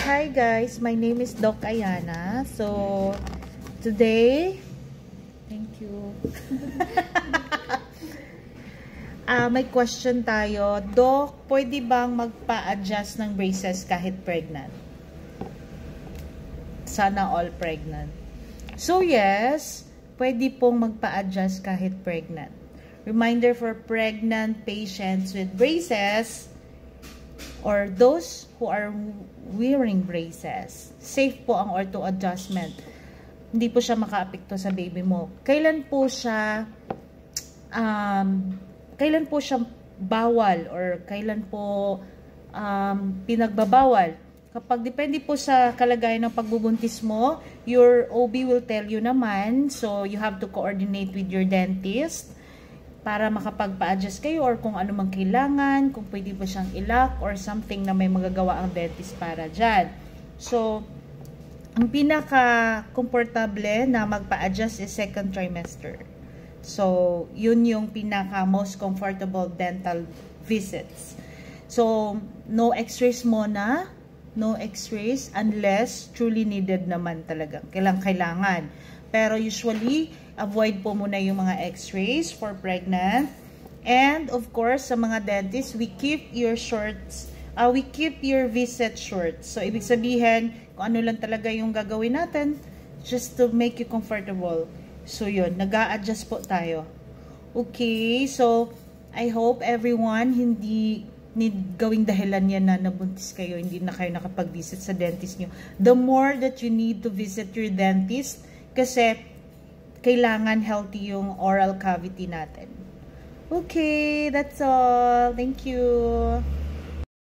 Hi guys, my name is Doc Ayana. So, today, thank you. May question tayo. Doc, pwede bang magpa-adjust ng braces kahit pregnant? Sana all pregnant. So yes, pwede pong magpa-adjust kahit pregnant. Reminder for pregnant patients with braces or those who are wearing braces. Safe po ang ortho adjustment. Hindi po siya makaapekto sa baby mo. Kailan po siya bawal or kailan po pinagbabawal? Kapag depende po sa kalagayan ng pagbubuntis mo, your OB will tell you naman. So, you have to coordinate with your dentist para makapagpa-adjust kayo or kung ano mang kailangan, kung pwede ba siyang ilak or something na may magagawa ang dentist para dyan. So, ang pinaka-komportable na magpa-adjust is second trimester. So, yun yung pinaka-most comfortable dental visits. So, no x-rays muna, no x-rays unless truly needed naman talaga. Kailangan. Pero usually, avoid po muna yung mga x-rays for pregnant. And of course, sa mga dentists, we keep your visit short. So, ibig sabihin, kung ano lang talaga yung gagawin natin, just to make you comfortable. So, yun, nag-a-adjust po tayo. Okay, so, I hope everyone hindi need gawing dahilan yan na nabuntis kayo, hindi na kayo nakapag-visit sa dentist nyo. The more that you need to visit your dentist, kasi kailangan healthy yung oral cavity natin. Okay, that's all. Thank you.